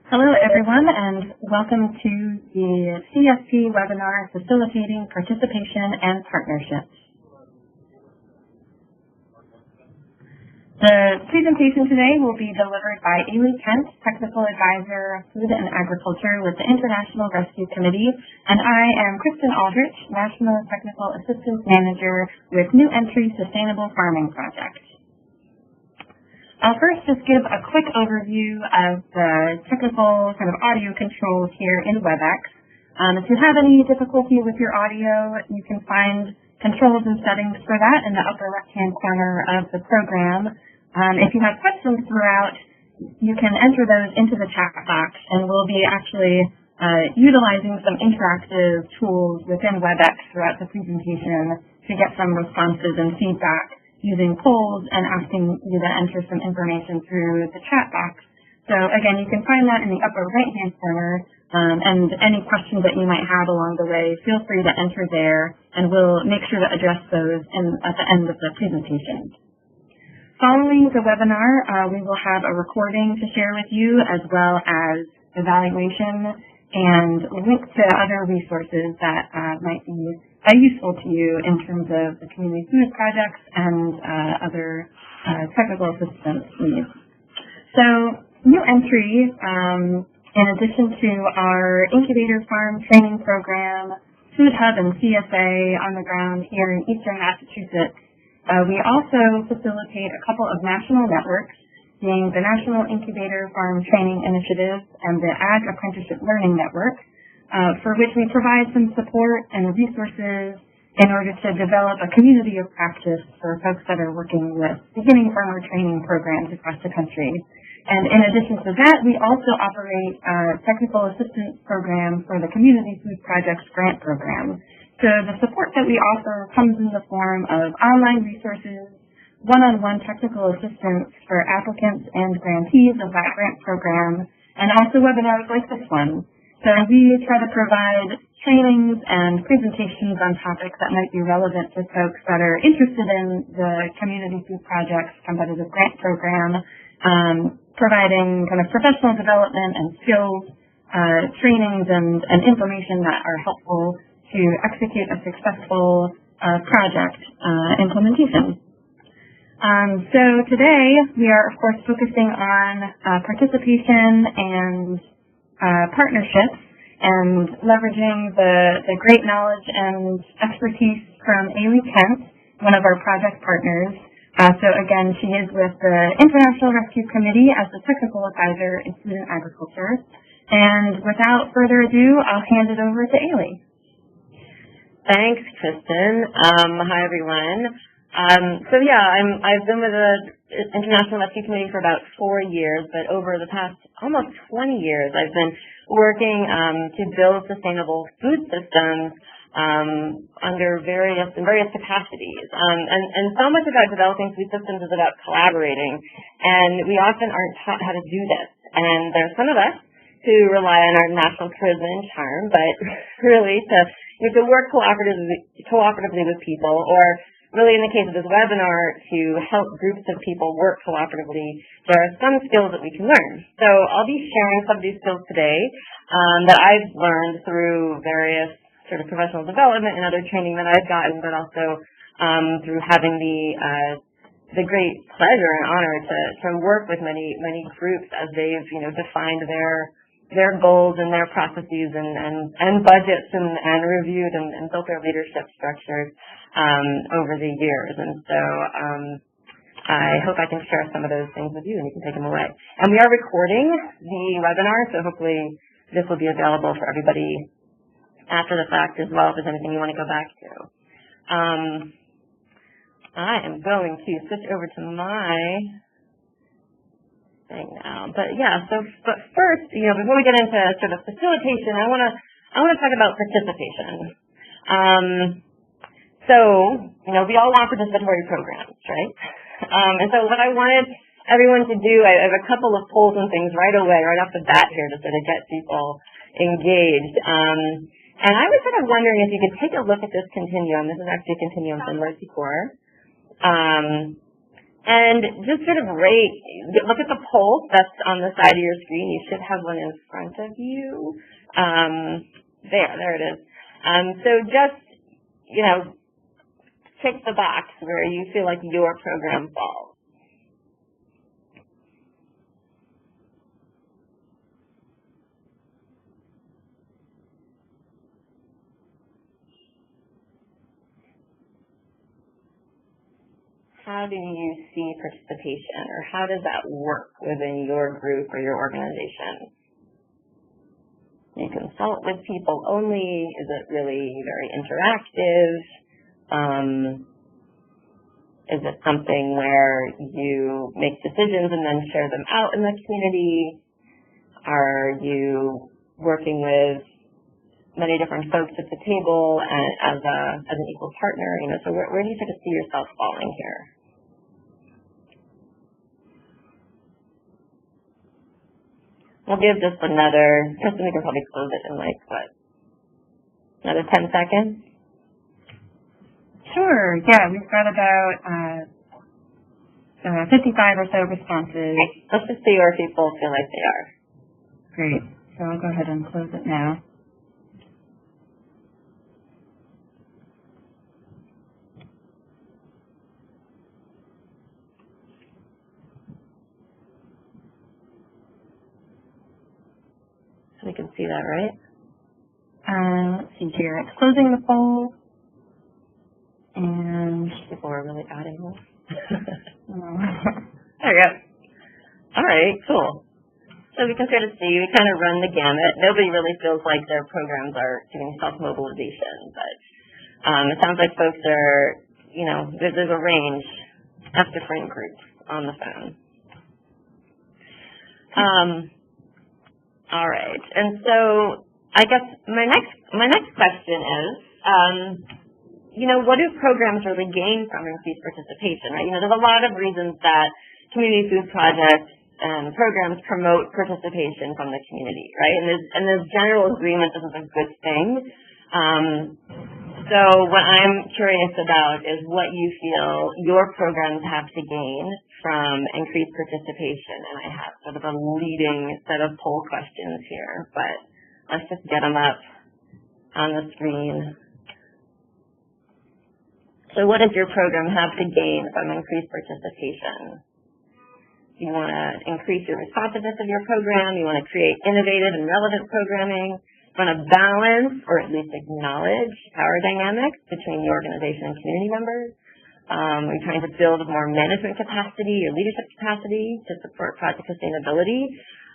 Hello, everyone, and welcome to the CFP webinar, Facilitating Participation and Partnerships. The presentation today will be delivered by Aley Kent, Technical Advisor, Food and Agriculture with the International Rescue Committee, and I am Kristen Aldrich, National Technical Assistance Manager with New Entry Sustainable Farming Project. I'll first just give a quick overview of the technical kind of audio controls here in WebEx. If you have any difficulty with your audio, you can find controls and settings for that in the upper left-hand corner of the program. If you have questions throughout, you can enter those into the chat box, and we'll be actually utilizing some interactive tools within WebEx throughout the presentation to get some responses and feedback, using polls and asking you to enter some information through the chat box. So again, you can find that in the upper right-hand corner, and any questions that you might have along the way, feel free to enter there, and we'll make sure to address those at the end of the presentation. Following the webinar, we will have a recording to share with you, as well as evaluation and links to other resources that might be useful to you in terms of the community food projects and other technical assistance needs. So, New Entry, in addition to our Incubator Farm Training Program, Food Hub and CSA on the ground here in Eastern Massachusetts, we also facilitate a couple of national networks, being the National Incubator Farm Training Initiative and the Ag Apprenticeship Learning Network, for which we provide some support and resources in order to develop a community of practice for folks that are working with beginning farmer training programs across the country. And in addition to that, we also operate a technical assistance program for the Community Food Projects Grant Program. So the support that we offer comes in the form of online resources, one-on-one technical assistance for applicants and grantees of that grant program, and also webinars like this one. So we try to provide trainings and presentations on topics that might be relevant to folks that are interested in the Community Food Projects Competitive Grant Program, providing kind of professional development and skills, trainings and information that are helpful to execute a successful project implementation. So today we are, of course, focusing on participation and partnerships and leveraging the great knowledge and expertise from Aley Kent, one of our project partners. So again, she is with the International Rescue Committee as the technical advisor in food and agriculture. And without further ado, I'll hand it over to Aley. Thanks, Kristen. Hi, everyone. I've been with the International Rescue Committee for about 4 years, but over the past almost 20 years, I've been working to build sustainable food systems in various capacities. And so much about developing food systems is about collaborating, and we often aren't taught how to do this. And there's some of us who rely on our national charisma and charm, but really to work cooperatively with people, or really in the case of this webinar, to help groups of people work cooperatively, there are some skills that we can learn. So I'll be sharing some of these skills today that I've learned through various sort of professional development and other training that I've gotten, but also through having the great pleasure and honor to work with many groups as they've defined their goals and their processes and budgets and reviewed and built their leadership structures over the years. And so I hope I can share some of those things with you and you can take them away. And we are recording the webinar, so hopefully this will be available for everybody after the fact as well, if there's anything you want to go back to. I am going to switch over to my thing now. But first, before we get into sort of facilitation, I want to talk about participation. We all want participatory programs, right? And so what I wanted everyone to do, I have a couple of polls and things right off the bat here to sort of get people engaged. And I was sort of wondering if you could take a look at this continuum. This is actually a continuum from Mercy Corps. And just sort of look at the poll that's on the side of your screen. You should have one in front of you. There it is. So just, tick the box where you feel like your program falls. How do you see participation, or how does that work within your group or your organization? You consult with people only? Is it really very interactive? Is it something where you make decisions and then share them out in the community? Are you working with many different folks at the table and as an equal partner? So where do you sort of see yourself falling here? We'll give just another, Kristen, we can probably close it in another 10 seconds? Sure, yeah, we've got about 55 or so responses. Let's just see where people feel like they are. Great, so I'll go ahead and close it now. We can see that, right? Let's see here. It's closing the poll. And people are really adding more. There we go. All right, cool. So we can sort of see, we kind of run the gamut. Nobody really feels like their programs are doing self-mobilization, but it sounds like folks are, there's a range of different groups on the phone. All right, and so I guess my next question is, what do programs really gain from increased participation, right? There's a lot of reasons that community food projects and programs promote participation from the community, right? And there's general agreement this is a good thing. So what I'm curious about is what you feel your programs have to gain from increased participation. And I have sort of a leading set of poll questions here, but let's just get them up on the screen. So what does your program have to gain from increased participation? You want to increase your responsiveness of your program. You want to create innovative and relevant programming. You want to balance, or at least acknowledge, power dynamics between the organization and community members. You're trying to build more management capacity or leadership capacity to support project sustainability.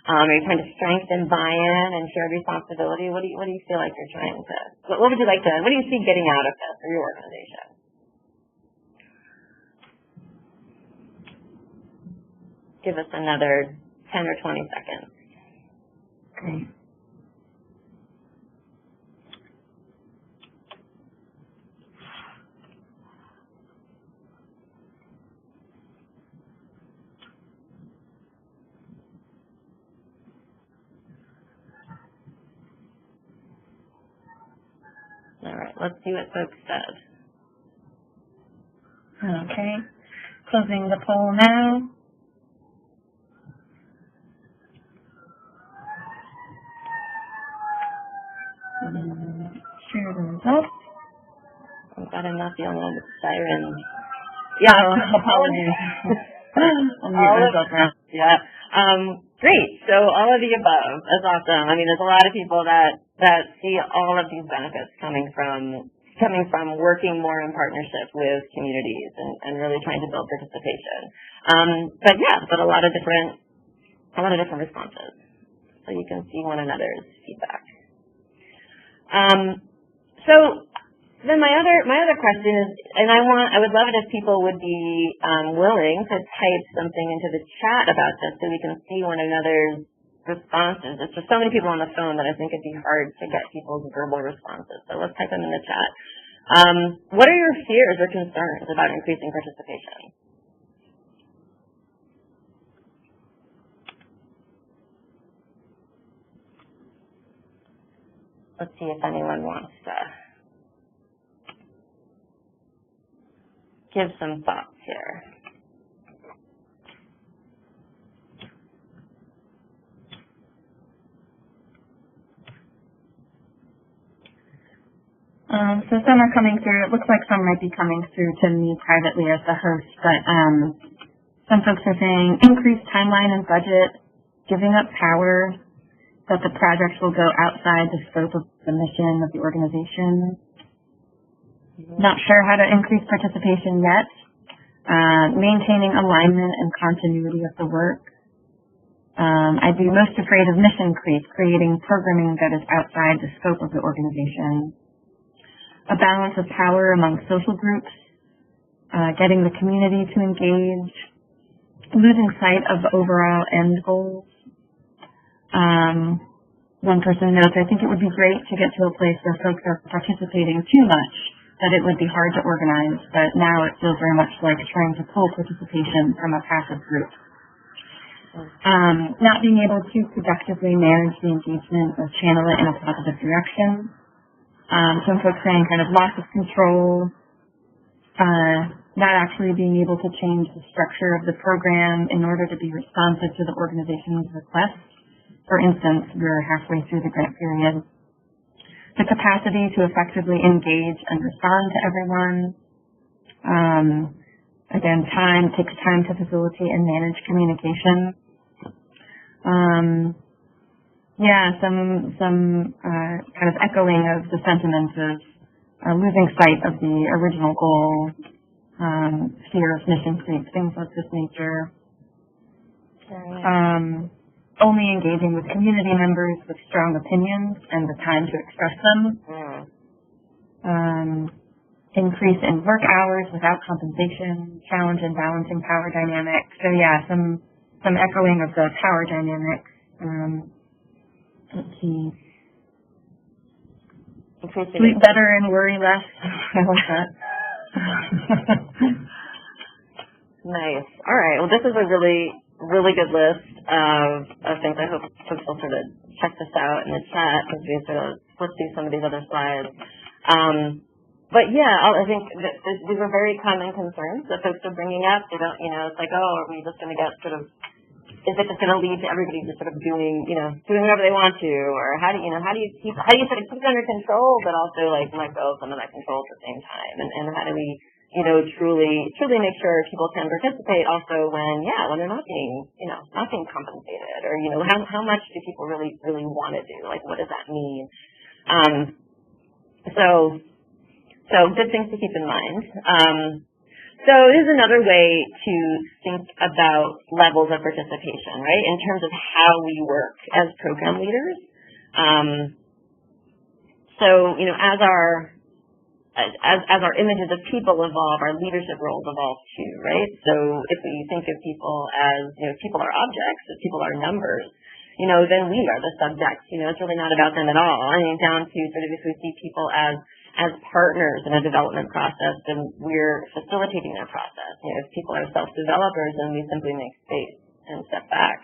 Are you trying to strengthen buy-in and shared responsibility? What do you feel like you're trying to? What would you like to? What do you see getting out of this for your organization? Give us another 10 or 20 seconds. Great. All right, let's see what folks said. Okay. Closing the poll now. Share the results. I've got enough yelling on the siren. Yeah, apologies. I'll mute myself now. Yeah. Great. So all of the above. That's awesome. I mean, there's a lot of people that see all of these benefits coming from working more in partnership with communities and really trying to build participation. But a lot of different responses. So you can see one another's feedback. So then my other question is, and I would love it if people would be willing to type something into the chat about this so we can see one another's responses. It's just so many people on the phone that I think it'd be hard to get people's verbal responses. So let's type them in the chat. What are your fears or concerns about increasing participation? Let's see if anyone wants to give some thoughts here. So some are coming through. It looks like some might be coming through to me privately as the host, but some folks are saying increased timeline and budget, giving up power, that the project will go outside the scope of the mission of the organization. Not sure how to increase participation yet. Maintaining alignment and continuity of the work. I'd be most afraid of mission creep, creating programming that is outside the scope of the organization. A balance of power among social groups, getting the community to engage, losing sight of overall end goals. One person notes, I think it would be great to get to a place where folks are participating too much, that it would be hard to organize, but now it feels very much like trying to pull participation from a passive group. Not being able to productively manage the engagement or channel it in a positive direction. Some folks saying kind of loss of control, not actually being able to change the structure of the program in order to be responsive to the organization's request. For instance, we're halfway through the grant period. The capacity to effectively engage and respond to everyone. Again, takes time to facilitate and manage communication. Some kind of echoing of the sentiment of losing sight of the original goal, fear of mission creep, things of this nature. Only engaging with community members with strong opinions and the time to express them. Increase in work hours without compensation, challenge in balancing power dynamics. So yeah, some echoing of the power dynamics. Let's see. Sleep better and worry less. I like that. Nice. All right. Well, this is a really good list of things. I hope folks will sort of check this out in the chat as we sort of flip through some of these other slides. But yeah, I think that these are very common concerns that folks are bringing up. They don't, it's like, oh, are we just going to get sort of, is it just going to lead to everybody just sort of doing whatever they want to, or how do you sort of keep it under control, but also like let go of some of that control at the same time, and how do we truly make sure people can participate also when they're not being compensated, or how much do people really want to do? Like, what does that mean? So good things to keep in mind. So this is another way to think about levels of participation, right? In terms of how we work as program leaders. As our images of people evolve, our leadership roles evolve too, right? So if we think of people as, people are objects, if people are numbers, then we are the subjects. It's really not about them at all. I mean, down to sort of if we see people as partners in a development process, then we're facilitating their process. If people are self-developers, then we simply make space and step back.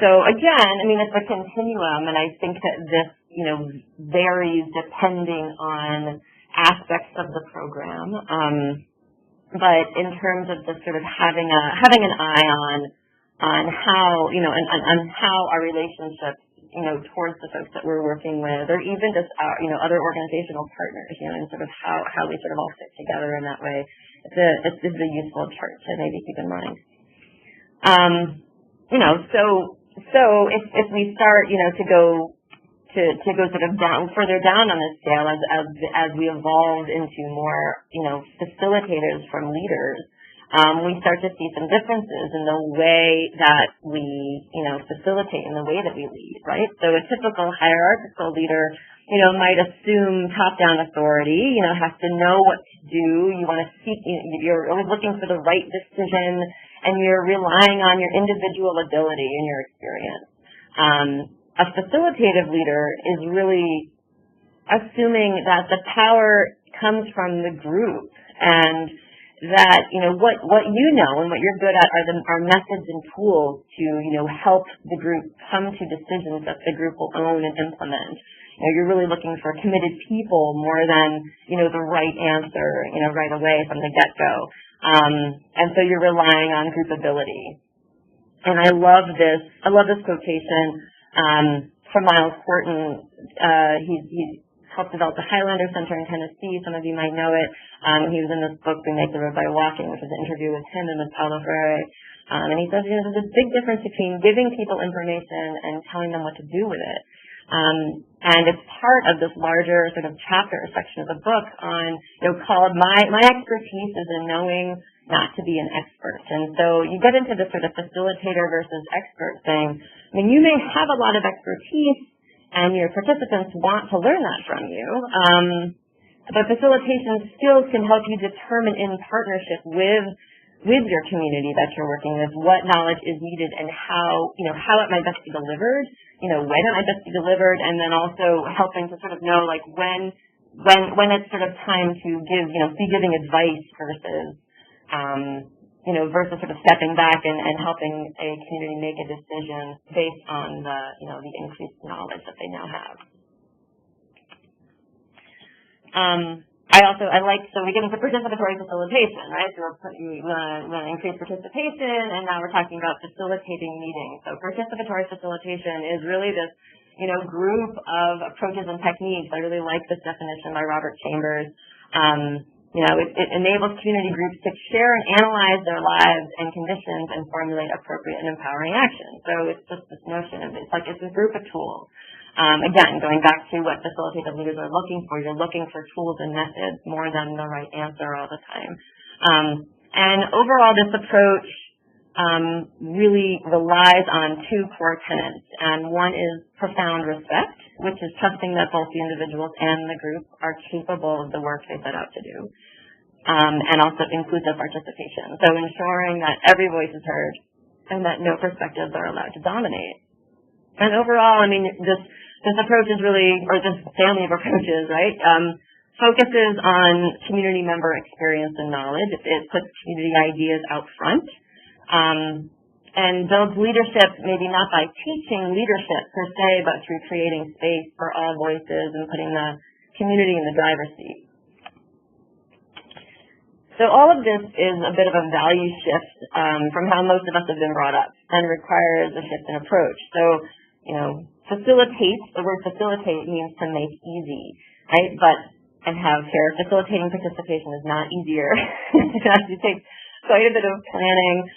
So again, I mean, it's a continuum, and I think that this, varies depending on aspects of the program. But in terms of the sort of having an eye on how, on how our relationships, towards the folks that we're working with, or even just our, other organizational partners, and sort of how we sort of all fit together in that way. It's a useful chart to maybe keep in mind. So if we start, to go sort of further down on this scale as we evolve into more, facilitators from leaders, we start to see some differences in the way that we, facilitate and the way that we lead, right? So a typical hierarchical leader, might assume top-down authority, has to know what to do. You want to seek, you're always looking for the right decision, and you're relying on your individual ability and your experience. A facilitative leader is really assuming that the power comes from the group, and that, what and what you're good at are methods and tools to, help the group come to decisions that the group will own and implement. You're really looking for committed people more than, the right answer, right away from the get-go. And so you're relying on group ability. And I love this quotation from Miles Horton. He helped develop the Highlander Center in Tennessee. Some of you might know it. He was in this book, We Make the Road by Walking, which is an interview with him and with Paulo Freire. And he says, there's a big difference between giving people information and telling them what to do with it. And it's part of this larger sort of chapter or section of the book on, called My Expertise is in Knowing Not to Be an Expert. And so you get into this sort of facilitator versus expert thing. I mean, you may have a lot of expertise and your participants want to learn that from you. But facilitation skills can help you determine in partnership with your community that you're working with what knowledge is needed and how it might best be delivered, when it might best be delivered, and then also helping to sort of know like when it's sort of time to be giving advice versus versus sort of stepping back and helping a community make a decision based on the increased knowledge that they now have. So we get into participatory facilitation, right? So we want to increase participation, and now we're talking about facilitating meetings. So participatory facilitation is really this, group of approaches and techniques. I really like this definition by Robert Chambers. It enables community groups to share and analyze their lives and conditions and formulate appropriate and empowering action. So it's just this notion of it's a group of tools. Again, going back to what facilitative leaders are looking for, you're looking for tools and methods more than the right answer all the time. And overall, this approach really relies on two core tenets. And one is profound respect, which is trusting that both the individuals and the group are capable of the work they set out to do, and also inclusive participation. So ensuring that every voice is heard and that no perspectives are allowed to dominate. And overall, this approach is really, or this family of approaches, right, focuses on community member experience and knowledge. It puts community ideas out front, and builds leadership maybe not by teaching leadership per se, but through creating space for all voices and putting the community in the driver's seat. So all of this is a bit of a value shift from how most of us have been brought up and requires a shift in approach. So, facilitate, the word facilitate means to make easy, right? But I have here, facilitating participation is not easier. It actually takes quite a bit of planning.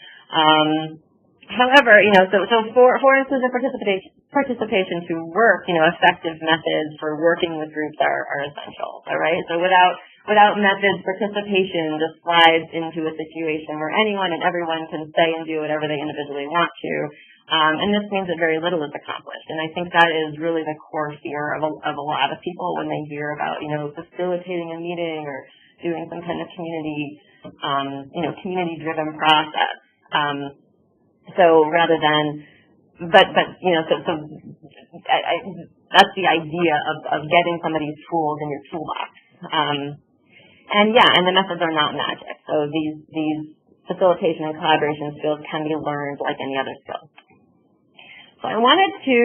However, so for inclusive participation to work, effective methods for working with groups are essential, all right? So without methods, participation just slides into a situation where anyone and everyone can say and do whatever they individually want to. And this means that very little is accomplished. And I think that is really the core fear of a lot of people when they hear about, facilitating a meeting or doing some kind of community-driven process. So rather than, that's the idea of getting somebody's tools in your toolbox. And the methods are not magic. So these facilitation and collaboration skills can be learned like any other skill. So I wanted to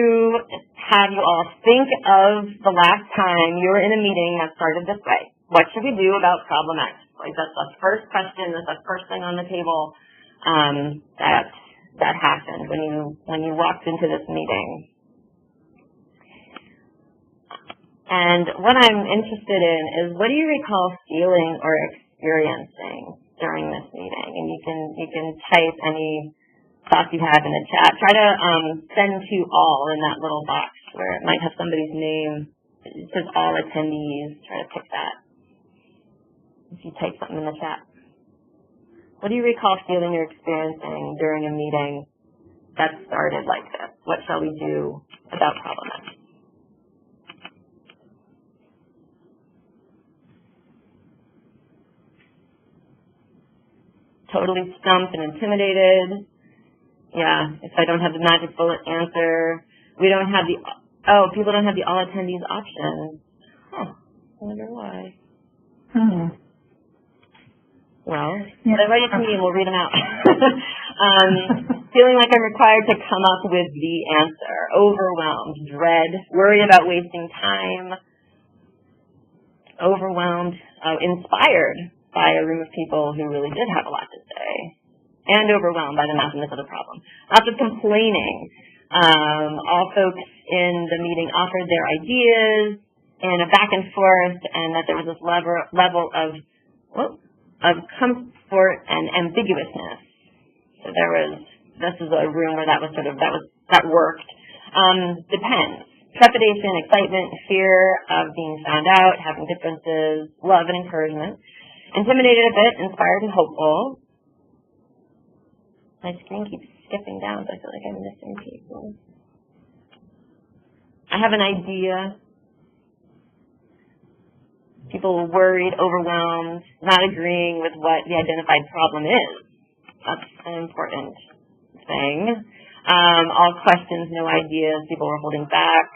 have you all think of the last time you were in a meeting that started this way. What should we do about problem X? Like that's the first question, that's the first thing on the table that happened when you walked into this meeting. And what I'm interested in is, what do you recall feeling or experiencing during this meeting? And you can type any thoughts you have in the chat. Try to send to all in that little box where it might have somebody's name. It says all attendees. Try to pick that if you type something in the chat. What do you recall feeling or experiencing during a meeting that started like this? What shall we do about problem X? Totally stumped and intimidated. Yeah, if I don't have the magic bullet answer. We don't have people don't have the all attendees option. Huh, I wonder why. Well, they're ready to me and we'll read them out. Feeling like I'm required to come up with the answer. Overwhelmed, dread, worry about wasting time. Overwhelmed, inspired by a room of people who really did have a lot to say. And overwhelmed by the massiveness of the problem. Lots of complaining. All folks in the meeting offered their ideas. in a back and forth, and that there was this level of comfort and ambiguousness. So this is a room where that worked. Depends. Trepidation, excitement, fear of being found out, having differences, love and encouragement. Intimidated a bit, inspired and hopeful. My screen keeps skipping down, so I feel like I'm missing people. I have an idea. People worried, overwhelmed, not agreeing with what the identified problem is. That's an important thing. All questions, no ideas. People were holding back.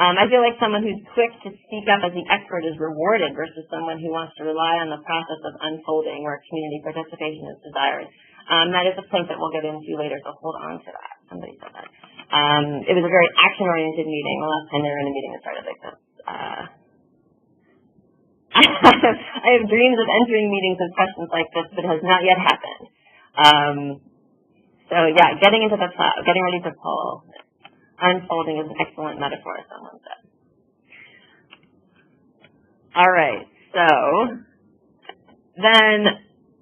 I feel like someone who's quick to speak up as the expert is rewarded versus someone who wants to rely on the process of unfolding where community participation is desired. That is a point that we'll get into later, so hold on to that. Somebody said that. It was a very action-oriented meeting. The last time they were in a meeting, it started like this. I have dreams of entering meetings with questions like this, but it has not yet happened. So yeah, getting into the cloud, getting ready to pull. Unfolding is an excellent metaphor, someone said. All right, so then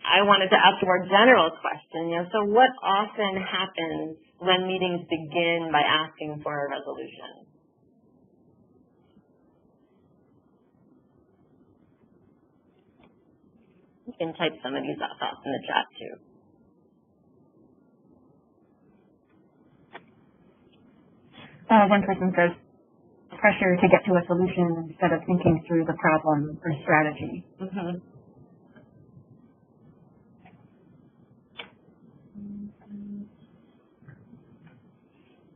I wanted to ask a more general question. So what often happens when meetings begin by asking for a resolution? You can type some of these thoughts in the chat too. One person says pressure to get to a solution instead of thinking through the problem or strategy. Mm-hmm.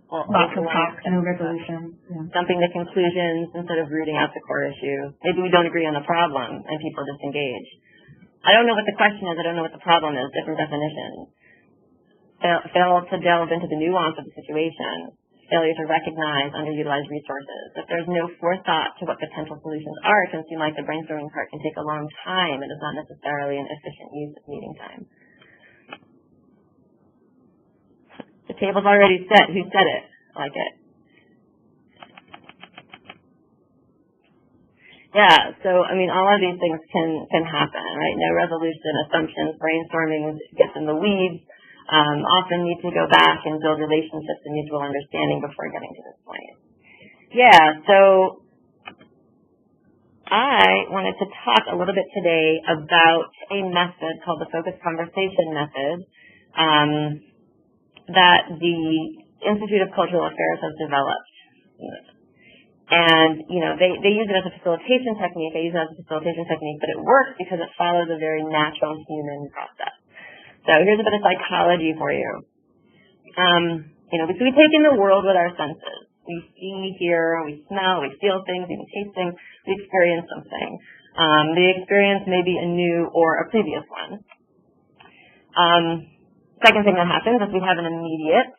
Lots of talk, no resolution. Yeah. Jumping to conclusions instead of rooting out the core issue. Maybe we don't agree on the problem and people disengage. I don't know what the question is. I don't know what the problem is. Different definitions. Fail to delve into the nuance of the situation. Failure to recognize underutilized resources. If there's no forethought to what potential solutions are, it can seem like the brainstorming part can take a long time and is not necessarily an efficient use of meeting time. The table's already set. Who said it? I like it. Yeah, so, all of these things can happen, right? No resolution, assumptions, brainstorming gets in the weeds. Often need to go back and build relationships and mutual understanding before getting to this point. Yeah, so I wanted to talk a little bit today about a method called the focused conversation method that the Institute of Cultural Affairs has developed. And, they use it as a facilitation technique. They use it as a facilitation technique, but it works because it follows a very natural human process. So here's a bit of psychology for you. So we take in the world with our senses. We see, hear, we smell, we feel things, we taste things, we experience something. The experience may be a new or a previous one. Second thing that happens is we have an immediate,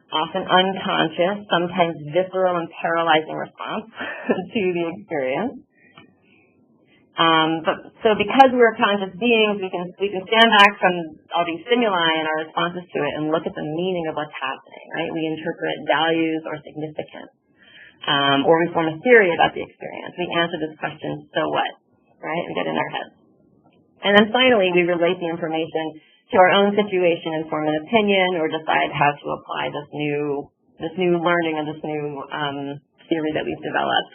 often unconscious, sometimes visceral and paralyzing response to the experience. So because we're conscious beings, we can stand back from all these stimuli and our responses to it and look at the meaning of what's happening, right? We interpret values or significance, or we form a theory about the experience. We answer this question, so what, right? We get in our heads. And then finally, we relate the information to our own situation and form an opinion or decide how to apply this new learning or this new theory that we've developed.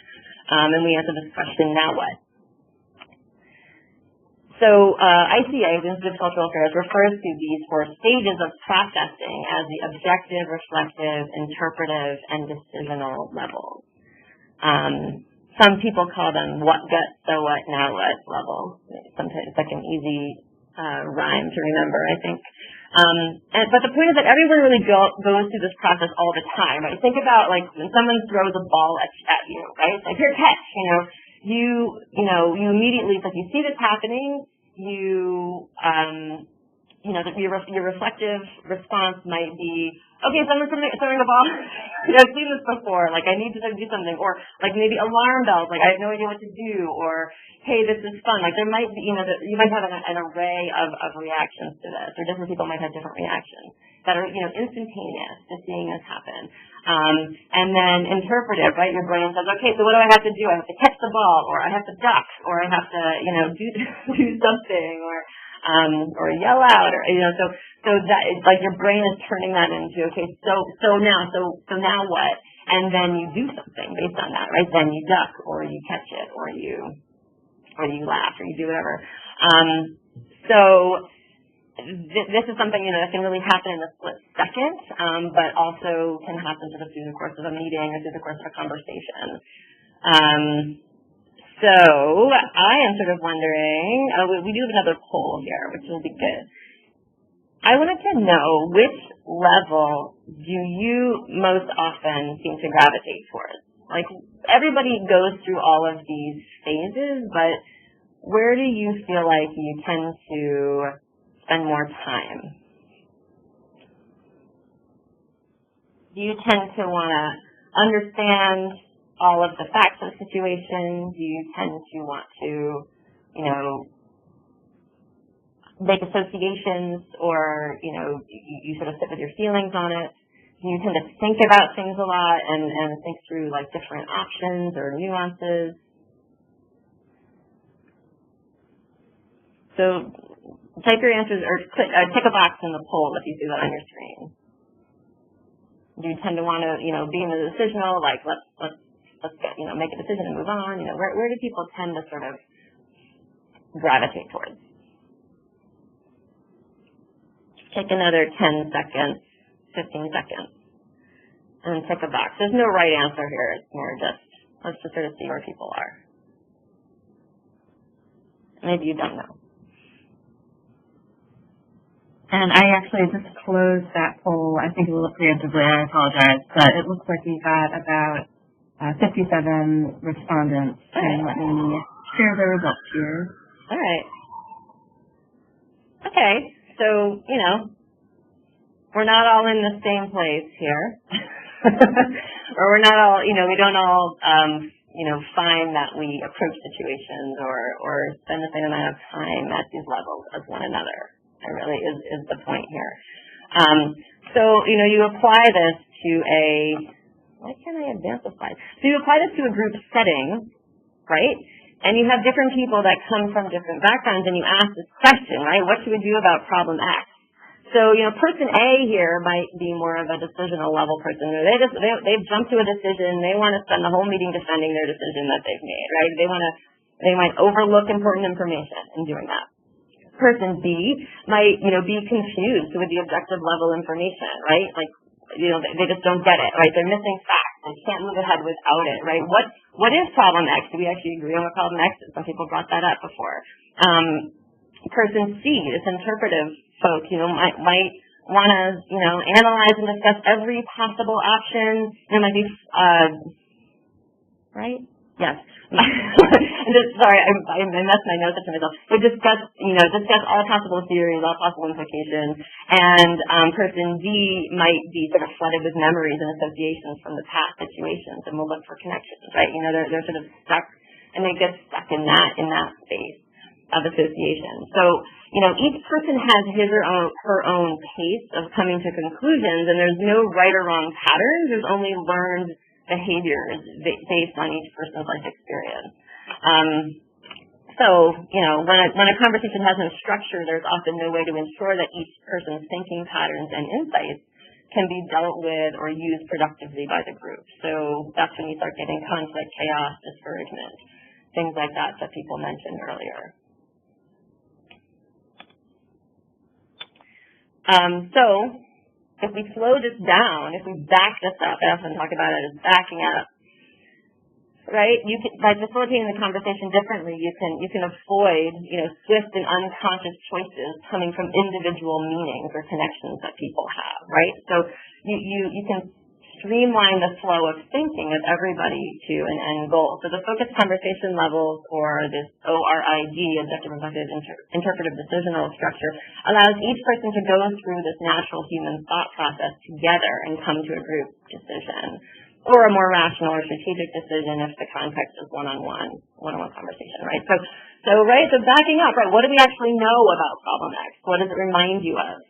And we answer this question, now what? So ICA, the Institute of Cultural Affairs, refers to these four stages of processing as the objective, reflective, interpretive, and decisional levels. Some people call them what, gut, so what, now what level. Sometimes it's like an easy rhyme to remember, I think. But the point is that everyone really goes through this process all the time, right? Think about like when someone throws a ball at you, right? It's like, here, catch, you immediately, it's like you see this happening, you your reflective response might be, okay, someone's throwing the ball. I've seen this before. Like, I need to do something. Or, like, maybe alarm bells. Like, I have no idea what to do. Or, hey, this is fun. Like, there might be, you might have an array of reactions to this. Or different people might have different reactions that are, instantaneous to seeing this happen. And then interpretive, right? Your brain says, okay, so what do I have to do? I have to catch the ball, or I have to duck, or I have to, do something, or yell out, or so that it's like your brain is turning that into, okay, so now what? And then you do something based on that, right? Then you duck, or you catch it, or you laugh, or you do whatever. So this is something that can really happen in a split second, but also can happen sort of through the course of a meeting or through the course of a conversation. So I am sort of wondering, we do have another poll here, which will be good. I wanted to know, which level do you most often seem to gravitate towards? Like, everybody goes through all of these phases, but where do you feel like you tend to spend more time? Do you tend to want to understand all of the facts of the situation? Do you tend to want to, make associations, or, you sort of sit with your feelings on it? Do you tend to think about things a lot and think through, like, different options or nuances? So type your answers, or tick a box in the poll if you see that on your screen. Do you tend to want to, be in the decisional, like, let's get, make a decision and move on? Where do people tend to sort of gravitate towards? Take another 10 seconds, 15 seconds, and tick a box. There's no right answer here. It's more just, let's just sort of see where people are. Maybe you don't know. And I actually just closed that poll, I think a little preemptively, I apologize, but it looks like we got about 57 respondents. And let me share the results here. All right. Okay, so, we're not all in the same place here. Or we're not all, we don't all, find that we approach situations or spend the same amount of time at these levels as one another. That really is the point here. So, you apply this to why can't I advance the slide? So you apply this to a group setting, right? And you have different people that come from different backgrounds, and you ask this question, right? What should we do about problem X? So, person A here might be more of a decisional level person. They've jumped to a decision. They want to spend the whole meeting defending their decision that they've made, right? They might overlook important information in doing that. Person B might, be confused with the objective level information, right? Like, they just don't get it, right? They're missing facts. They can't move ahead without it, right? What is problem X? Do we actually agree on what problem X is? Some people brought that up before. Person C, this interpretive folk, might want to, analyze and discuss every possible option. It might be, right? Yes. Sorry, I messed my notes up to myself. So discuss all possible theories, all possible implications, and person D might be sort of flooded with memories and associations from the past situations, and will look for connections, right? They're sort of stuck, and they get stuck in that space of association. So, each person has his or her own pace of coming to conclusions, and there's no right or wrong patterns. There's only learned behaviors based on each person's life experience. So, when a conversation has no structure, there's often no way to ensure that each person's thinking patterns and insights can be dealt with or used productively by the group. So that's when you start getting conflict, chaos, discouragement, things like that people mentioned earlier. So if we slow this down, if we back this up, I often talk about it as backing up, right? You can, by facilitating the conversation differently, you can avoid, swift and unconscious choices coming from individual meanings or connections that people have, right? So you can streamline the flow of thinking of everybody to an end goal. So the focused conversation levels, or this ORID, objective, reflective, interpretive, decisional structure, allows each person to go through this natural human thought process together and come to a group decision, or a more rational or strategic decision if the context is one-on-one conversation, right? So backing up, right, what do we actually know about problem X? What does it remind you of,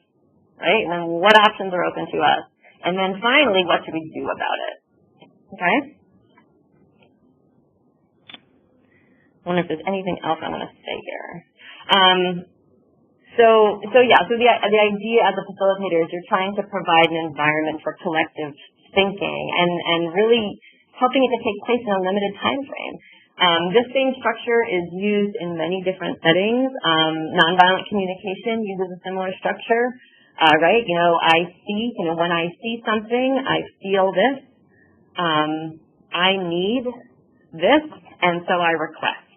right? And then what options are open to us? And then finally, what should we do about it? Okay? I wonder if there's anything else I want to say here. So the idea as a facilitator is you're trying to provide an environment for collective thinking and really helping it to take place in a limited time frame. This same structure is used in many different settings. Nonviolent communication uses a similar structure. Right? When I see something, I feel this, I need this, and so I request.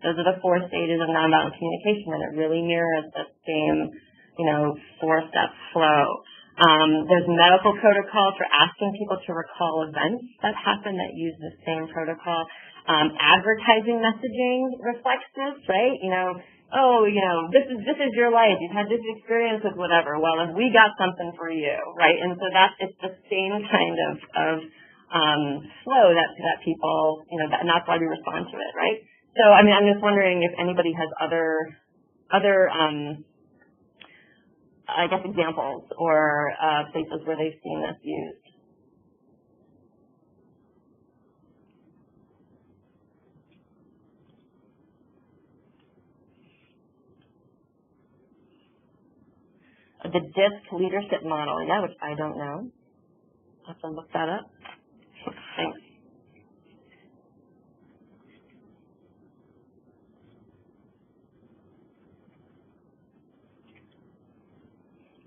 Those are the 4 stages of nonviolent communication, and it really mirrors the same, 4-step flow. There's medical protocols for asking people to recall events that happen that use the same protocol. Advertising messaging reflects this, right? This is your life. You've had this experience with whatever. Well, if we got something for you, right? And so it's the same kind of flow that people, and that's why we respond to it, right? So, I'm just wondering if anybody has other examples or places where they've seen this used. The DISC leadership model, which I don't know. I'll have to look that up. Thanks.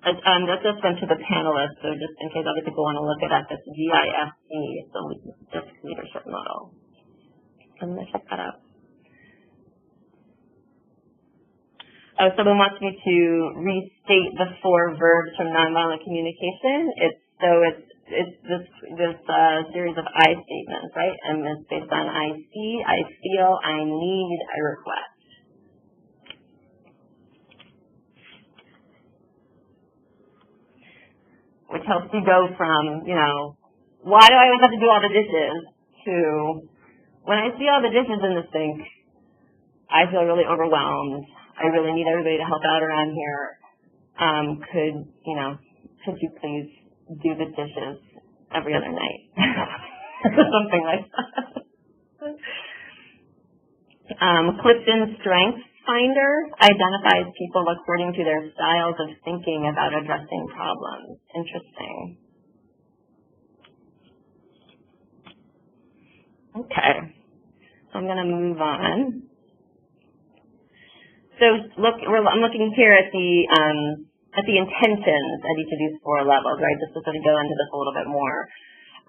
That's just sent to the panelists, so just in case other people want to look it up, it's GIFC, the DISC leadership model. I'm going to check that out. Oh, someone wants me to restate the 4 verbs from nonviolent communication. It's this series of I statements, right? And it's based on I see, I feel, I need, I request. Which helps you go from, why do I always have to do all the dishes, to when I see all the dishes in the sink, I feel really overwhelmed. I really need everybody to help out around here. Could you please do the dishes every other night? Something like that. Clifton Strengths Finder identifies people according to their styles of thinking about addressing problems. Interesting. Okay. So I'm going to move on. So I'm looking here at the intentions at each of these 4 levels, right? Just to sort of go into this a little bit more,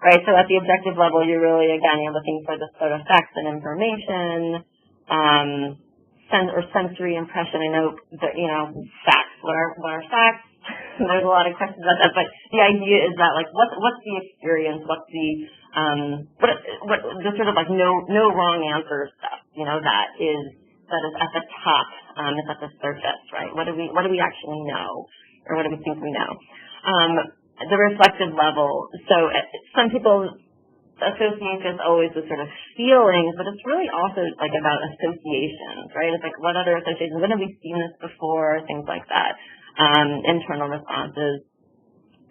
right? So at the objective level, you're looking for the sort of facts and information, or sensory impression. I know that facts. What are facts? There's a lot of questions about that, but the idea is that what's the experience? What's the sort of no wrong answer stuff? That is at the top. It's at the surface, right? What do we actually know, or what do we think we know? The reflective level. So some people associate this always with sort of feelings, but it's really also about associations, right? It's what other associations? When have we seen this before? Things like that. Internal responses.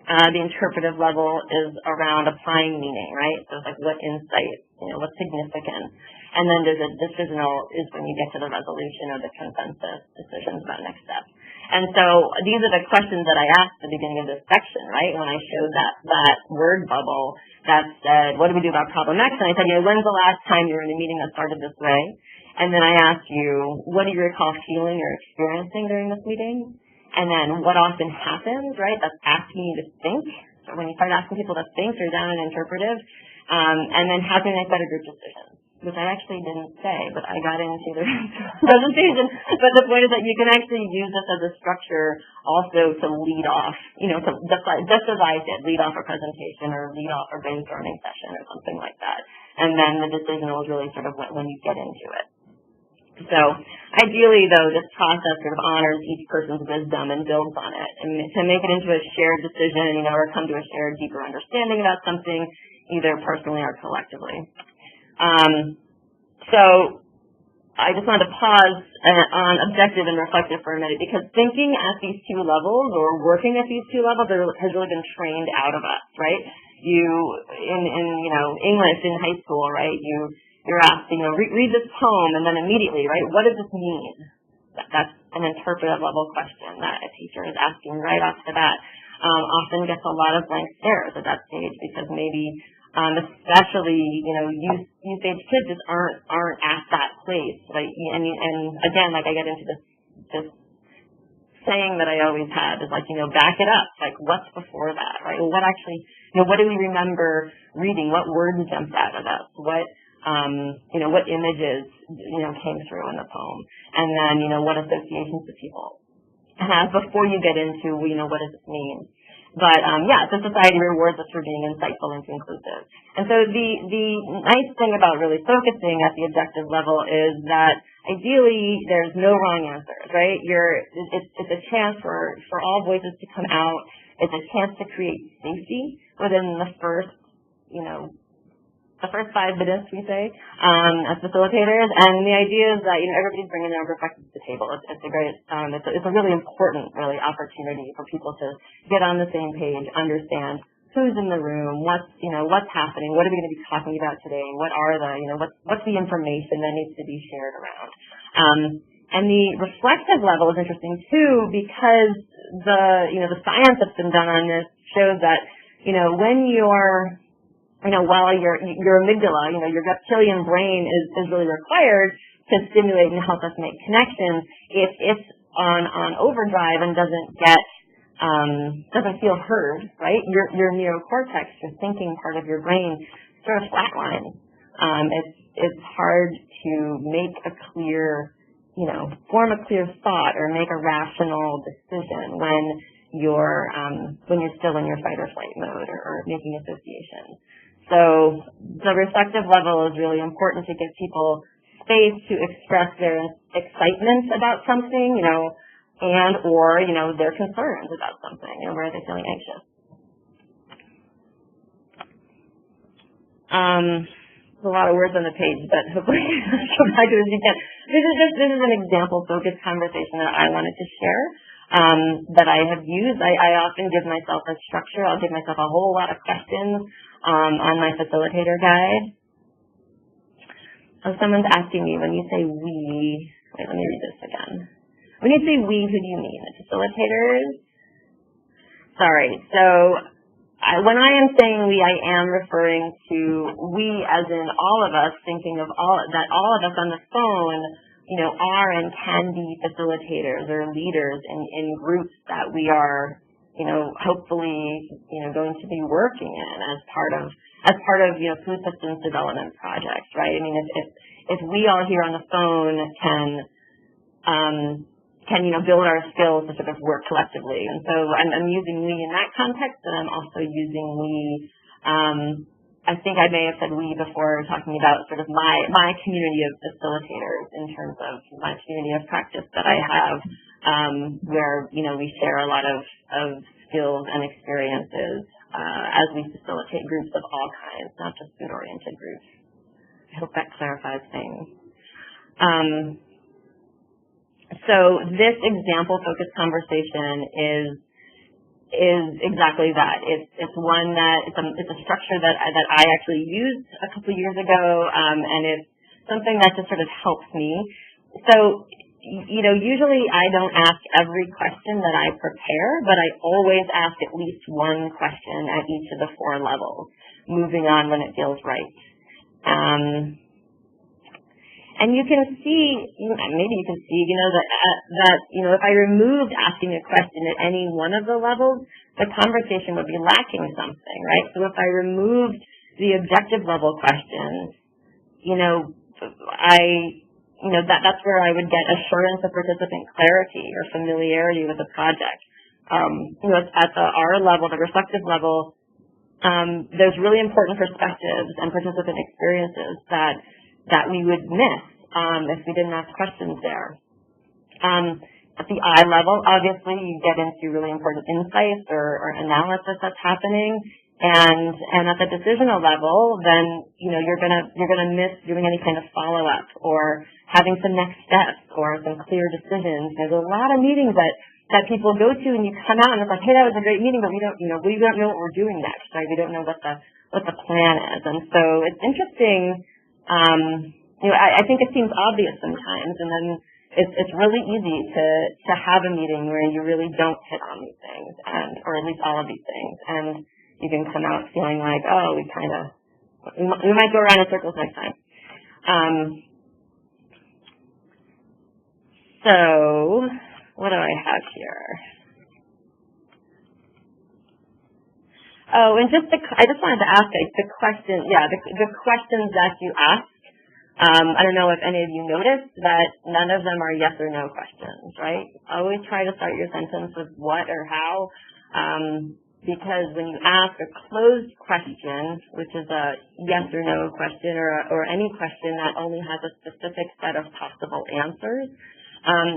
The interpretive level is around applying meaning, right? So it's what insight, what's significant. And then there's a decisional is when you get to the resolution or the consensus decisions about next steps. And so these are the questions that I asked at the beginning of this section, right? When I showed that word bubble that said, what do we do about problem X? And I said, when's the last time you were in a meeting that started this way? And then I asked you, what do you recall feeling or experiencing during this meeting? And then what often happens, right? That's asking you to think. So when you start asking people to think, you're down in interpretive. And then how can you make better group decisions? which I actually didn't say, but I got into the presentation. But the point is that you can actually use this as a structure also to lead off, to just as I did, lead off a presentation or lead off a brainstorming session or something like that. And then the decisional is really sort of when you get into it. So ideally, though, this process sort of honors each person's wisdom and builds on it. And to make it into a shared decision, or come to a shared deeper understanding about something, either personally or collectively. So I just wanted to pause on objective and reflective for a minute, because thinking at these two levels or working at these two levels has really been trained out of us, right? You, in English in high school, right, you're asked, read this poem, and then immediately, right, what does this mean? That's an interpretive level question that a teacher is asking right off the bat. Often gets a lot of blank stares at that stage, because maybe especially, youth age kids just aren't at that place, right? And again, like I get into this saying that I always had is back it up. Like, what's before that, right? What actually, what do we remember reading? What words jumped out at us? What images, came through in the poem? And then, what associations do people have before you get into, what does this mean? But, the society rewards us for being insightful and conclusive. And so the nice thing about really focusing at the objective level is that ideally there's no wrong answers, right? It's a chance for all voices to come out. It's a chance to create safety within the first 5 minutes, we say, as facilitators. And the idea is that, everybody's bringing their own perspective to the table. It's a great, it's a really important, opportunity for people to get on the same page, understand who's in the room, what's happening, what are we going to be talking about today, what are the, what's the information that needs to be shared around. And the reflective level is interesting too, because the science that's been done on this shows that, when you're while your amygdala, your reptilian brain is really required to stimulate and help us make connections, if it's on overdrive and doesn't feel heard, right? Your neocortex, your thinking part of your brain, sort of flatlines. It's hard to make a clear, form a clear thought or make a rational decision when you're still in your fight or flight mode or making associations. So the reflective level is really important to give people space to express their excitement about something, and or, their concerns about something, where they're feeling anxious. There's a lot of words on the page, but hopefully come back to it as you can. This is an example focused conversation that I wanted to share, that I have used. I often give myself a structure. I'll give myself a whole lot of questions on my facilitator guide. So someone's asking me, when you say we, wait, let me read this again. When you say we, who do you mean? The facilitators? Sorry, so when I am saying we, I am referring to we as in all of us, thinking of all of us on the phone, are and can be facilitators or leaders in groups that we are, hopefully, going to be working in as part of food systems development projects, right? I mean, if we all here on the phone can build our skills to sort of work collectively. And so I'm using we in that context, and I'm also using we, I think I may have said we before, talking about sort of my community of facilitators in terms of my community of practice that I have, where, we share a lot of skills and experiences as we facilitate groups of all kinds, not just food-oriented groups. I hope that clarifies things. So this example-focused conversation is exactly that. It's one that it's a structure that I actually used a couple of years ago, and it's something that just sort of helps me. So, usually I don't ask every question that I prepare, but I always ask at least one question at each of the 4 levels, moving on when it feels right. And you can see, maybe you can see, that if I removed asking a question at any one of the levels, the conversation would be lacking something, right? So if I removed the objective level questions, that's where I would get assurance of participant clarity or familiarity with the project. At the R level, the reflective level, there's really important perspectives and participant experiences that we would miss if we didn't ask questions there. At the I level, obviously, you get into really important insights or analysis that's happening. And at the decisional level, then you're gonna miss doing any kind of follow up or having some next steps or some clear decisions. There's a lot of meetings that people go to, and you come out and it's like, hey, that was a great meeting, but we don't know what we're doing next, right? We don't know what the plan is, and so it's interesting. I think it seems obvious sometimes, and then it's really easy to have a meeting where you really don't hit on these things, or at least all of these things, and you can come out feeling like, oh, we might go around in circles next time. So what do I have here? Oh, and I just wanted to ask the question, the questions that you ask. I don't know if any of you noticed that none of them are yes or no questions, right? Always try to start your sentence with what or how, because when you ask a closed question, which is a yes or no question or any question that only has a specific set of possible answers,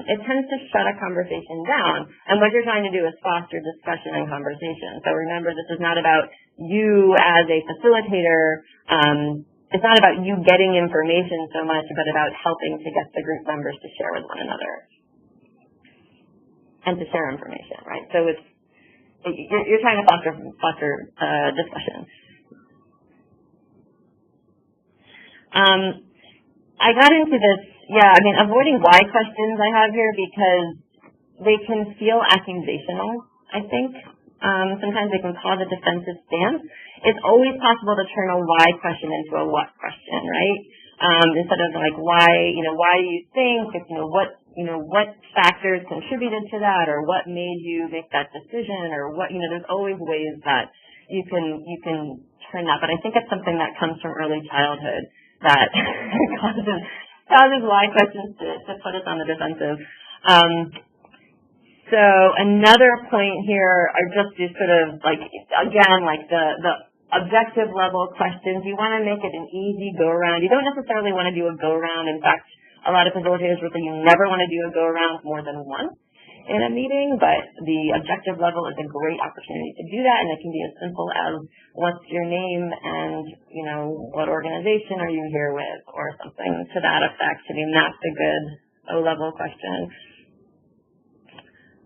it tends to shut a conversation down. And what you're trying to do is foster discussion and conversation. So remember, this is not about you as a facilitator. It's not about you getting information so much, but about helping to get the group members to share with one another and to share information, right? So you're trying to foster discussion. I got into this, avoiding why questions I have here because they can feel accusational, I think. Sometimes they can cause a defensive stance. It's always possible to turn a why question into a what question, right? Instead of like why do you think, what factors contributed to that, or what made you make that decision, or what, there's always ways that you can turn that. But I think it's something that comes from early childhood that causes why questions to put us on the defensive. So another point here are just these sort of the objective level questions. You want to make it an easy go around. You don't necessarily want to do a go around. In fact, a lot of facilitators will say you never want to do a go around more than once in a meeting, but the objective level is a great opportunity to do that, and it can be as simple as what's your name and what organization are you here with, or something to that effect. I mean, that's a good O-level question.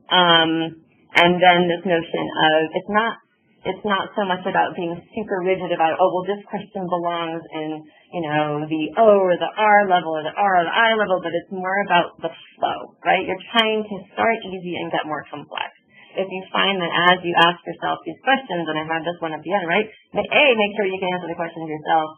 And then this notion of it's not so much about being super rigid about, oh, well, this question belongs in, the O or the R level or the R or the I level, but it's more about the flow, right? You're trying to start easy and get more complex. If you find that as you ask yourself these questions, and I have this one at the end, right? Make sure you can answer the questions yourself,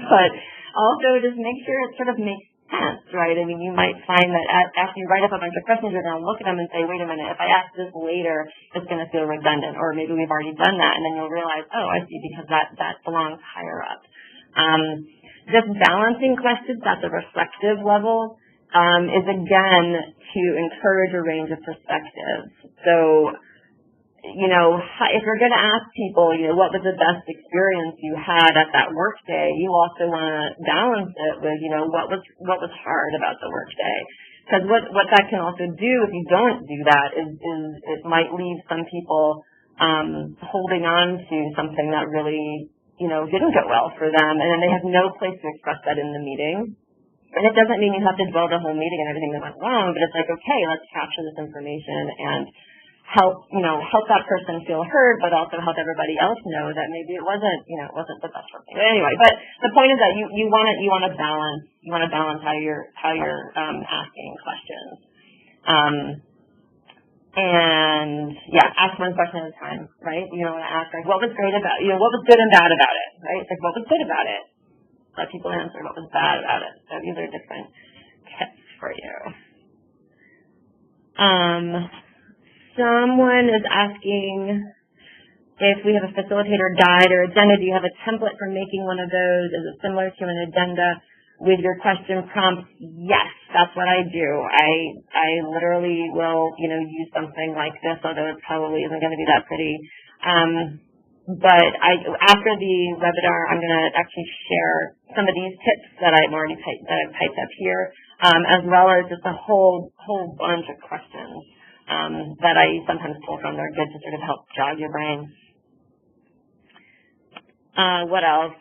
but also just make sure it sort of makes sense, right? I mean, you might find that after you write up a bunch of questions, you're going to look at them and say, wait a minute, if I ask this later, it's going to feel redundant, or maybe we've already done that, and then you'll realize, oh, I see, because that belongs higher up. Just balancing questions at the reflective level is, again, to encourage a range of perspectives. So, if you're going to ask people, what was the best experience you had at that work day, you also want to balance it with, what was hard about the work day. Because what that can also do if you don't do that is it might leave some people holding on to something that really, didn't go well for them, and then they have no place to express that in the meeting. And it doesn't mean you have to dwell the whole meeting and everything that went wrong, but it's like, okay, let's capture this information and help that person feel heard, but also help everybody else know that maybe it wasn't the best for me. But anyway, but the point is that you want to balance how you're asking questions. And ask one question at a time, right? You don't want to ask like, what was great about, what was good and bad about it, right? It's like, what was good about it? Let people answer what was bad about it. So these are different tips for you. Someone is asking, If we have a facilitator guide or agenda, do you have a template for making one of those? Is it similar to an agenda with your question prompts? Yes, that's what I do. I literally will, use something like this, although it probably isn't going to be that pretty. But after the webinar, I'm going to actually share some of these tips that I've already typed up here, as well as just a whole bunch of questions that I sometimes pull from. They're good to sort of help jog your brain. What else?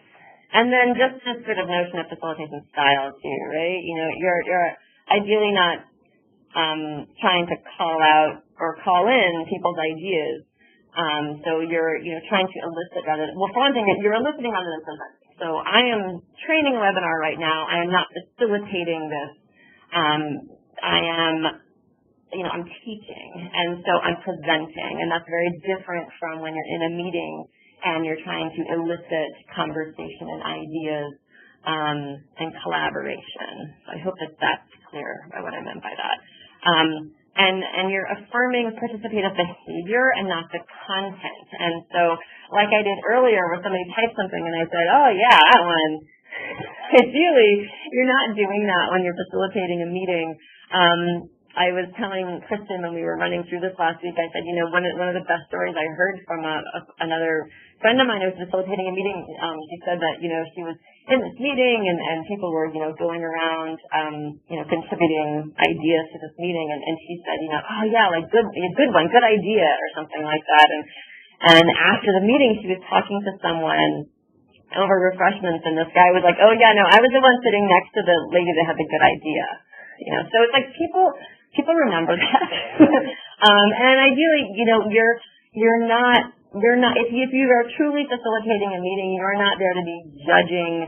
And then just this sort of notion of facilitation style too, right? You're ideally not trying to call out or call in people's ideas. So you're trying to elicit rather than, well, for one thing, you're eliciting rather than presenting. So I am training a webinar right now. I am not facilitating this. I am, I'm teaching, and so I'm presenting, and that's very different from when you're in a meeting and you're trying to elicit conversation and ideas and collaboration. So I hope that that's clear by what I meant by that. And you're affirming participative behavior and not the content. And so, like I did earlier where somebody typed something and I said, oh yeah, that one. Ideally, you're not doing that when you're facilitating a meeting. I was telling Kristen when we were running through this last week, I said, one of the best stories I heard from another friend of mine who was facilitating a meeting. She said that, she was in this meeting and people were, going around, contributing ideas to this meeting. And she said, oh yeah, like good one, good idea or something like that. And after the meeting, she was talking to someone over refreshments and this guy was like, oh yeah, no, I was the one sitting next to the lady that had the good idea. So it's like people remember that. And ideally, you're not, if you are truly facilitating a meeting, you're not there to be judging,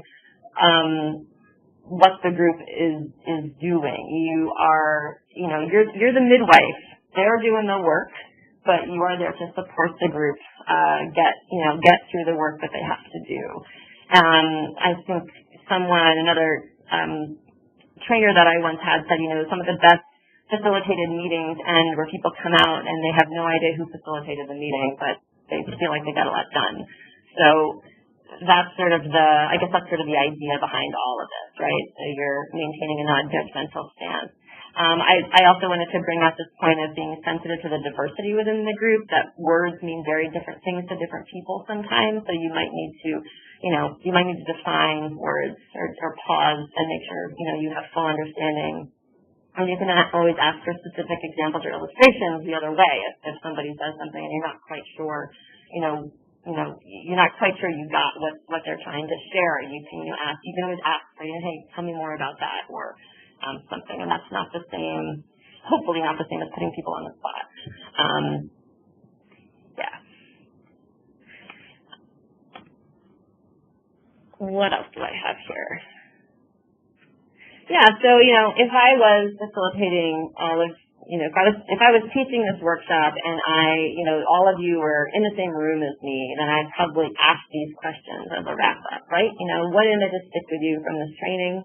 what the group is doing. You are, you're the midwife. They're doing the work, but you are there to support the group, get through the work that they have to do. I think another trainer that I once had said, some of the best facilitated meetings end where people come out and they have no idea who facilitated the meeting, but they feel like they got a lot done. So that's sort of I guess that's sort of the idea behind all of this, right? So you're maintaining a non-judgmental stance. I also wanted to bring up this point of being sensitive to the diversity within the group, that words mean very different things to different people sometimes, so you might need to define words or pause and make sure, you have full understanding. And you can always ask for specific examples or illustrations the other way. If somebody says something and you're not quite sure, you're not quite sure you got what they're trying to share, you can always ask, hey, tell me more about that, or something. And that's not the same, hopefully not the same as putting people on the spot. Yeah. What else do I have here? Yeah, so, if I was facilitating all of, if I was teaching this workshop and all of you were in the same room as me, then I'd probably ask these questions as a wrap-up, right? What images stick with you from this training?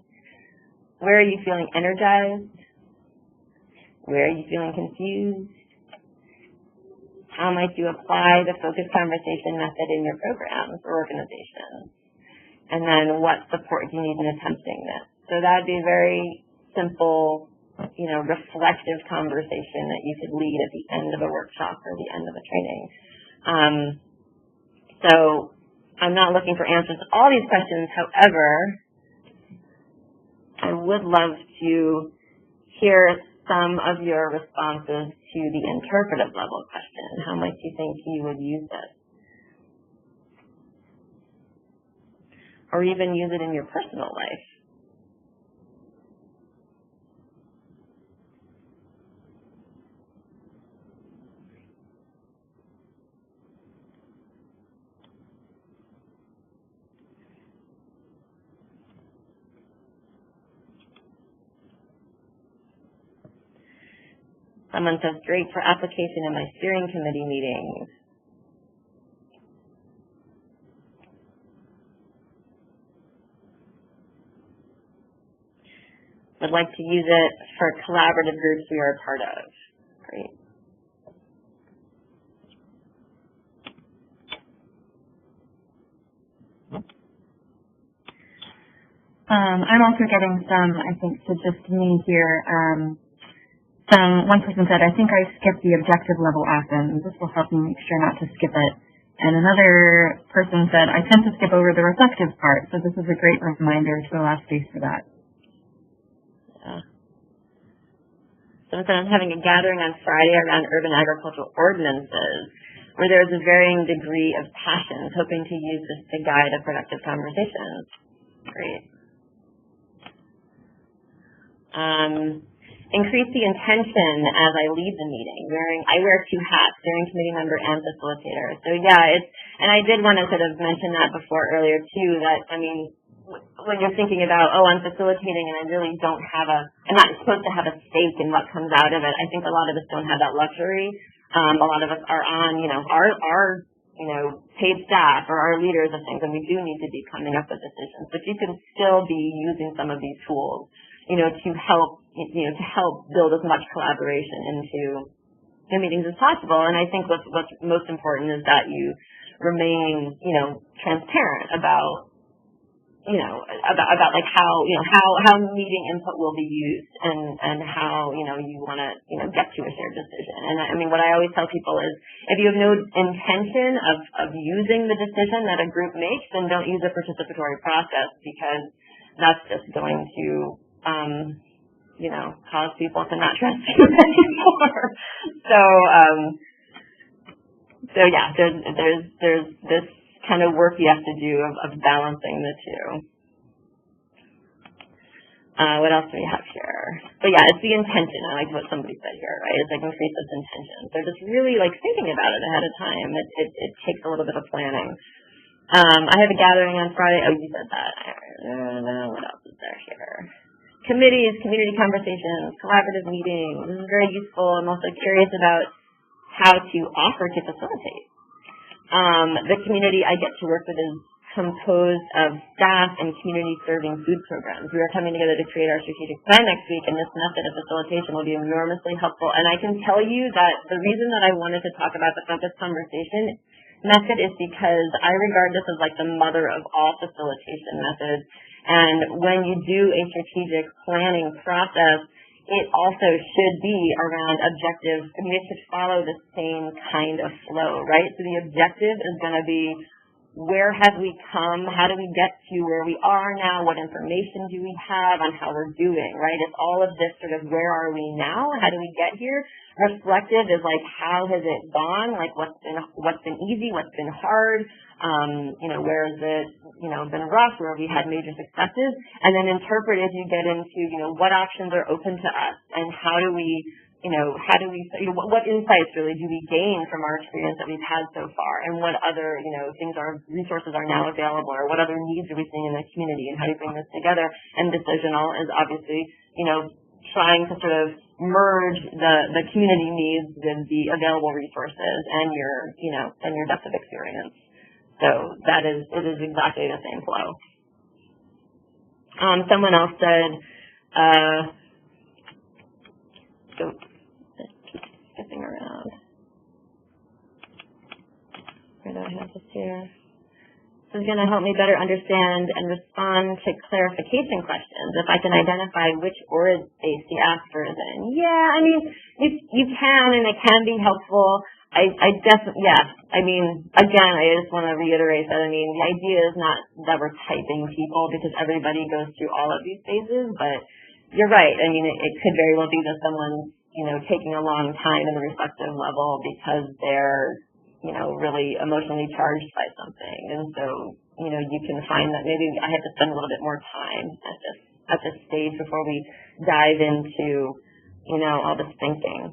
Where are you feeling energized? Where are you feeling confused? How might you apply the focused conversation method in your programs or organizations? And then what support do you need in attempting this? So that would be a very simple, reflective conversation that you could lead at the end of a workshop or the end of a training. So I'm not looking for answers to all these questions. However, I would love to hear some of your responses to the interpretive level question. How might you think you would use this? Or even use it in your personal life. Someone says, great for application in my steering committee meetings. Would like to use it for collaborative groups we are a part of. Great. I'm also getting some, I think, to just me here, one person said, I think I skip the objective level often. This will help me make sure not to skip it. And another person said, I tend to skip over the reflective part, so this is a great reminder to allow space for that. Yeah. So I'm having a gathering on Friday around urban agricultural ordinances, where there's a varying degree of passion, hoping to use this to guide a productive conversation. Great. Increase the intention as I lead the meeting. I wear two hats, steering committee member and facilitator. So yeah, and I did want to sort of mention that before earlier too, that, I mean, when you're thinking about, oh, I'm facilitating and I really I'm not supposed to have a stake in what comes out of it. I think a lot of us don't have that luxury. A lot of us are on, our paid staff or our leaders of things, and we do need to be coming up with decisions. But you can still be using some of these tools, to help build as much collaboration into the meetings as possible. And I think what's most important is that you remain, transparent about like how meeting input will be used and how, you want to, get to a shared decision. And I mean, what I always tell people is if you have no intention of using the decision that a group makes, then don't use a participatory process, because that's just going to, cause people to not trust you anymore. So yeah, there's this kind of work you have to do of balancing the two. What else do we have here? But yeah, it's the intention. I like what somebody said here, right? It's like increase this intention. So just really like thinking about it ahead of time. It takes a little bit of planning. I have a gathering on Friday. Oh, you said that. What else is there here? Committees, community conversations, collaborative meetings. This is very useful. I'm also curious about how to offer to facilitate. The community I get to work with is composed of staff and community-serving food programs. We are coming together to create our strategic plan next week, and this method of facilitation will be enormously helpful. And I can tell you that the reason that I wanted to talk about the focused conversation method is because I regard this as like the mother of all facilitation methods. And when you do a strategic planning process, it also should be around objectives. I mean, it should follow the same kind of flow, right? So the objective is going to be, where have we come? How do we get to where we are now? What information do we have on how we're doing, right? It's all of this sort of, where are we now? How do we get here? Reflective is like, how has it gone? Like, what's been easy? What's been hard? Where has it, been rough? Where have we had major successes? And then interpret as you get into, what options are open to us, and how do we, what insights really do we gain from our experience that we've had so far, and what other, resources are now available, or what other needs are we seeing in the community, and how do you bring this together? And decisional is obviously, trying to sort of merge the community needs with the available resources and your depth of experience. So it is exactly the same flow. Someone else said, keep skipping around. Where do I have this here? This is going to help me better understand and respond to clarification questions if I can identify which ORAD space the asker is in. Yeah, I mean, you can, and it can be helpful. Again, I just want to reiterate that, the idea is not that we're typing people, because everybody goes through all of these phases, but you're right. It could very well be that someone's, taking a long time in the reflective level because they're, really emotionally charged by something. And so, you can find that maybe I have to spend a little bit more time at this stage before we dive into, all this thinking.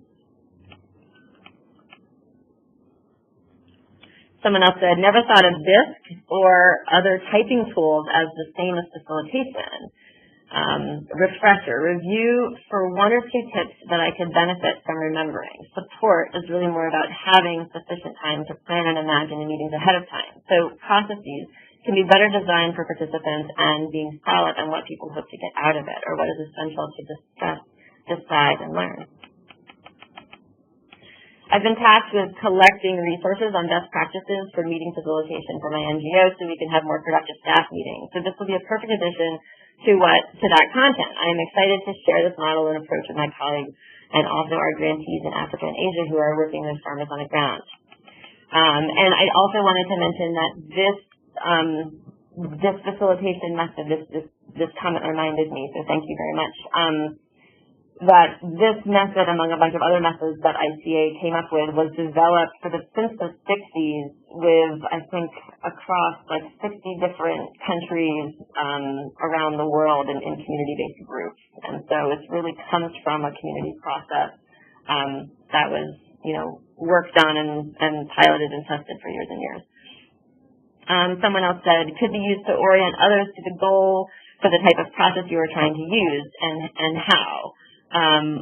Someone else said, never thought of DISC or other typing tools as the same as facilitation. Refresher, review for one or two tips that I could benefit from remembering. Support is really more about having sufficient time to plan and imagine the meetings ahead of time. So processes can be better designed for participants and being solid on what people hope to get out of it, or what is essential to discuss, decide, and learn. I've been tasked with collecting resources on best practices for meeting facilitation for my NGO so we can have more productive staff meetings. So this will be a perfect addition to that content. I am excited to share this model and approach with my colleagues and also our grantees in Africa and Asia who are working with farmers on the ground. And I also wanted to mention that this facilitation method, this comment reminded me, so thank you very much, that this method, among a bunch of other methods that ICA came up with, was developed since the 60s with, I think, across like 60 different countries around the world in community-based groups. And so it really comes from a community process that was, worked on and piloted and tested for years and years. Someone else said, could be used to orient others to the goal for the type of process you are trying to use and how.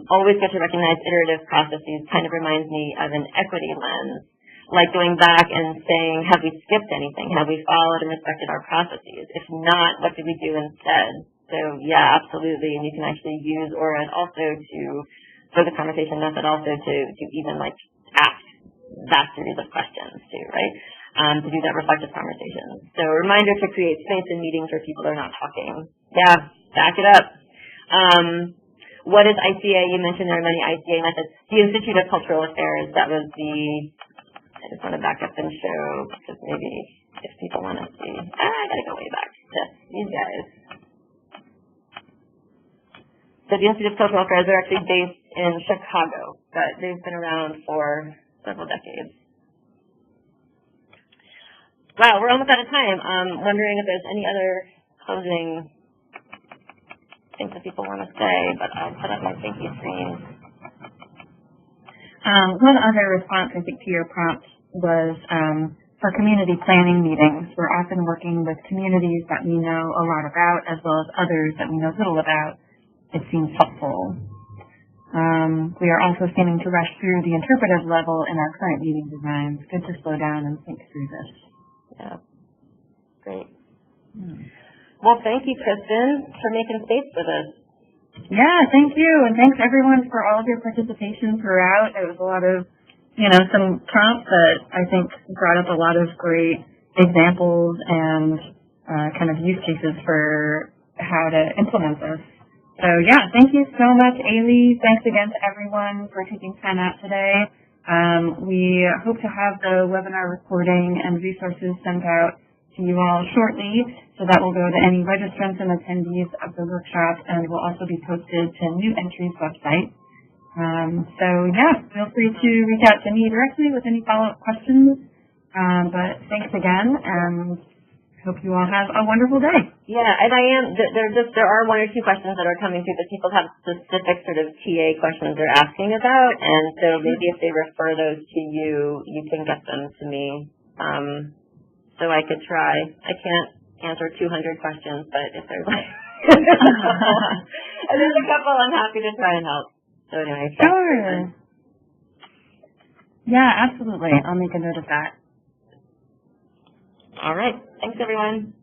Always good to recognize iterative processes kind of reminds me of an equity lens, like going back and saying, have we skipped anything? Have we followed and respected our processes? If not, what did we do instead? So yeah, absolutely. And you can actually use orient also for the conversation method also to even like ask that series of questions too, right? To do that reflective conversation. So a reminder to create space in meetings where people are not talking. Yeah, back it up. What is ICA? You mentioned there are many ICA methods. The Institute of Cultural Affairs, that was I just want to back up and show, because maybe if people want to see. I got to go way back. These guys. So the Institute of Cultural Affairs are actually based in Chicago, but they've been around for several decades. Wow, we're almost out of time. Wondering if there's any other closing things that people want to say, but I'll put up my thank you screen. One other response, I think, to your prompt was for community planning meetings. We're often working with communities that we know a lot about, as well as others that we know little about. It seems helpful. We are also seeming to rush through the interpretive level in our current meeting designs. Good to slow down and think through this. Yeah, great. Well, thank you, Kristen, for making space for this. Yeah, thank you. And thanks, everyone, for all of your participation throughout. It was a lot of, some prompts that I think brought up a lot of great examples and kind of use cases for how to implement this. So, yeah, thank you so much, Aley. Thanks again to everyone for taking time out today. We hope to have the webinar recording and resources sent out to you all shortly, so that will go to any registrants and attendees of the workshop and will also be posted to New Entry's website. So yeah, feel free to reach out to me directly with any follow-up questions. But thanks again, and hope you all have a wonderful day. Yeah, and there are one or two questions that are coming through that people have specific sort of TA questions they're asking about, and so maybe if they refer those to you, you can get them to me. So I could try. I can't answer 200 questions, but if there's like if there's a couple, I'm happy to try and help. So anyway, sure. Yeah, absolutely. I'll make a note of that. All right. Thanks, everyone.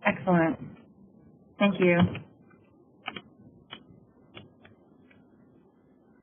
Excellent. Thank you.